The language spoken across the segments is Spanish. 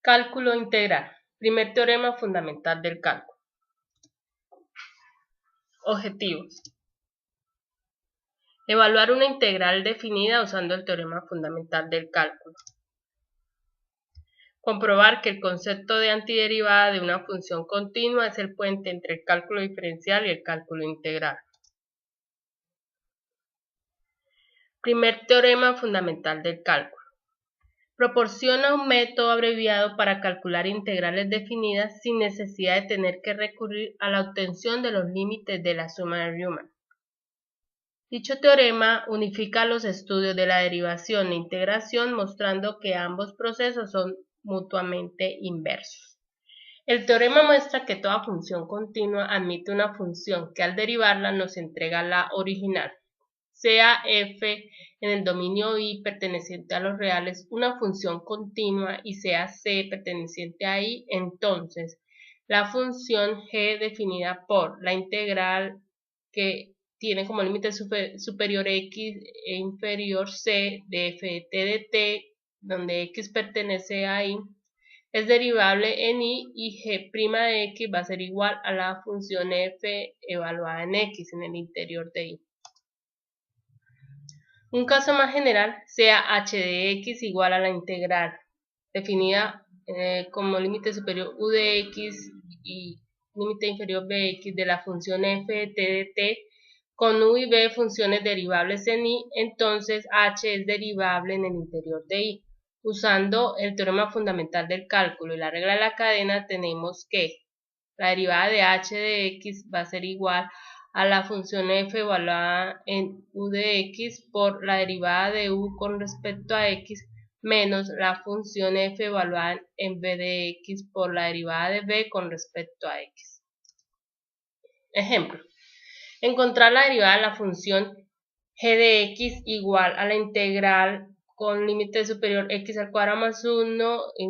Cálculo integral. Primer teorema fundamental del cálculo. Objetivos. Evaluar una integral definida usando el teorema fundamental del cálculo. Comprobar que el concepto de antiderivada de una función continua es el puente entre el cálculo diferencial y el cálculo integral. Primer teorema fundamental del cálculo. Proporciona un método abreviado para calcular integrales definidas sin necesidad de tener que recurrir a la obtención de los límites de la suma de Riemann. Dicho teorema unifica los estudios de la derivación e integración mostrando que ambos procesos son mutuamente inversos. El teorema muestra que toda función continua admite una función que al derivarla nos entrega la original. Sea f en el dominio I perteneciente a los reales una función continua y sea c perteneciente a I, entonces la función g definida por la integral que tiene como límite superior x e inferior c de f de t de t, donde x pertenece a I, es derivable en I y g' de x va a ser igual a la función f evaluada en x en el interior de I. Un caso más general sea h de x igual a la integral definida como límite superior u de x y límite inferior bx de la función f de t de t con u y b funciones derivables en I, entonces h es derivable en el interior de I. Usando el teorema fundamental del cálculo y la regla de la cadena tenemos que la derivada de h de x va a ser igual a la función f evaluada en u de x por la derivada de u con respecto a x menos la función f evaluada en b de x por la derivada de b con respecto a x. Ejemplo. Encontrar la derivada de la función g de x igual a la integral con límite superior x al cuadrado más 1 y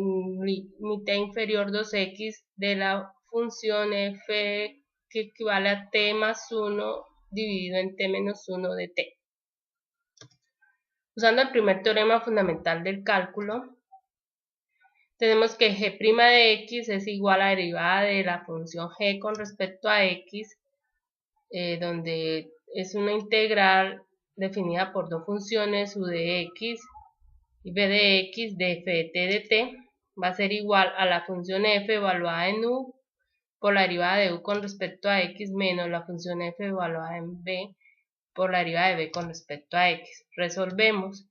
límite inferior 2x de la función f que equivale a t más 1 dividido en t menos 1 de t. Usando el primer teorema fundamental del cálculo, tenemos que g' de x es igual a la derivada de la función g con respecto a x, donde es una integral definida por dos funciones u de x y b de x de f de t de t, va a ser igual a la función f evaluada en u por la derivada de u con respecto a x menos la función f evaluada en b por la derivada de b con respecto a x. Resolvemos.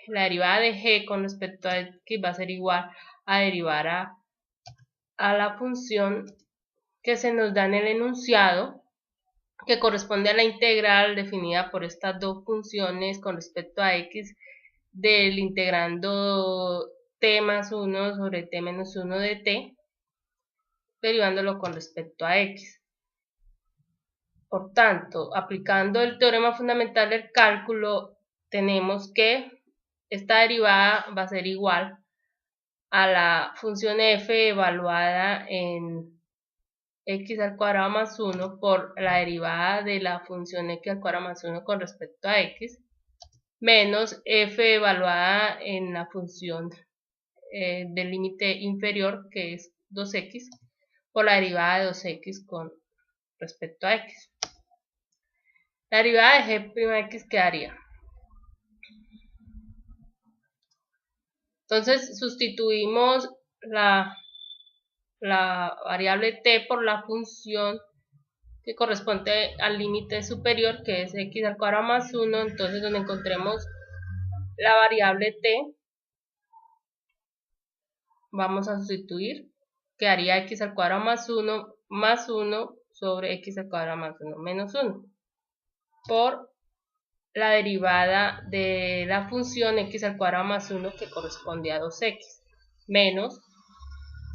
La derivada de g con respecto a x va a ser igual a derivar a la función que se nos da en el enunciado, que corresponde a la integral definida por estas dos funciones con respecto a x del integrando t más 1 sobre t menos 1 de t, derivándolo con respecto a x. Por tanto, aplicando el teorema fundamental del cálculo, tenemos que esta derivada va a ser igual a la función f evaluada en x al cuadrado más 1 por la derivada de la función x al cuadrado más 1 con respecto a x, menos f evaluada en la función del límite inferior, que es 2x, por la derivada de 2x con respecto a x. La derivada de g' de x quedaría. Entonces sustituimos la variable t por la función que corresponde al límite superior, que es x al cuadrado más 1, entonces donde encontremos la variable t, vamos a sustituir, quedaría x al cuadrado más 1 sobre x al cuadrado más 1 menos 1, por la derivada de la función x al cuadrado más 1 que corresponde a 2x, menos,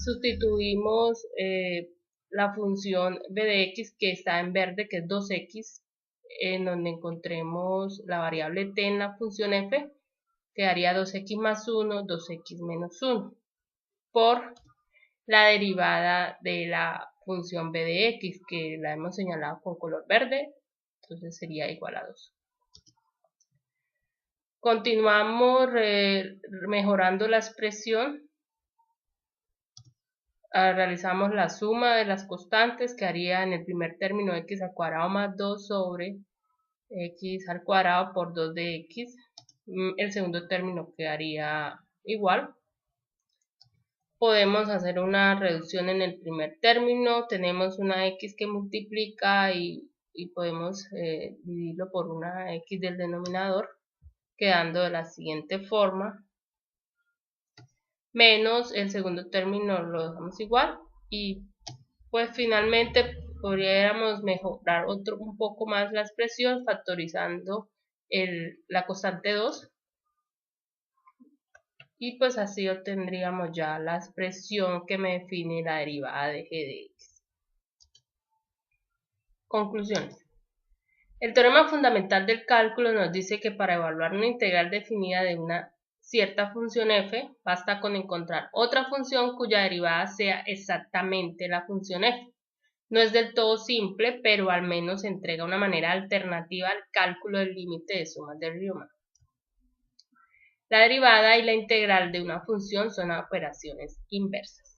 sustituimos la función b de x que está en verde, que es 2x, en donde encontremos la variable t en la función f, quedaría 2x más 1, 2x menos 1, por la derivada de la función b de x, que la hemos señalado con color verde, entonces sería igual a 2. Continuamos mejorando la expresión realizamos la suma de las constantes, que haría en el primer término x al cuadrado más 2 sobre x al cuadrado por 2 de x. El segundo término quedaría igual. Podemos hacer una reducción en el primer término. Tenemos una x que multiplica y podemos dividirlo por una x del denominador, quedando de la siguiente forma. Menos el segundo término lo dejamos igual, y pues finalmente podríamos mejorar un poco más la expresión factorizando la constante 2, y pues así obtendríamos ya la expresión que me define la derivada de g de x. Conclusiones. El teorema fundamental del cálculo nos dice que para evaluar una integral definida de una cierta función f, basta con encontrar otra función cuya derivada sea exactamente la función f. No es del todo simple, pero al menos entrega una manera alternativa al cálculo del límite de sumas de Riemann. La derivada y la integral de una función son operaciones inversas.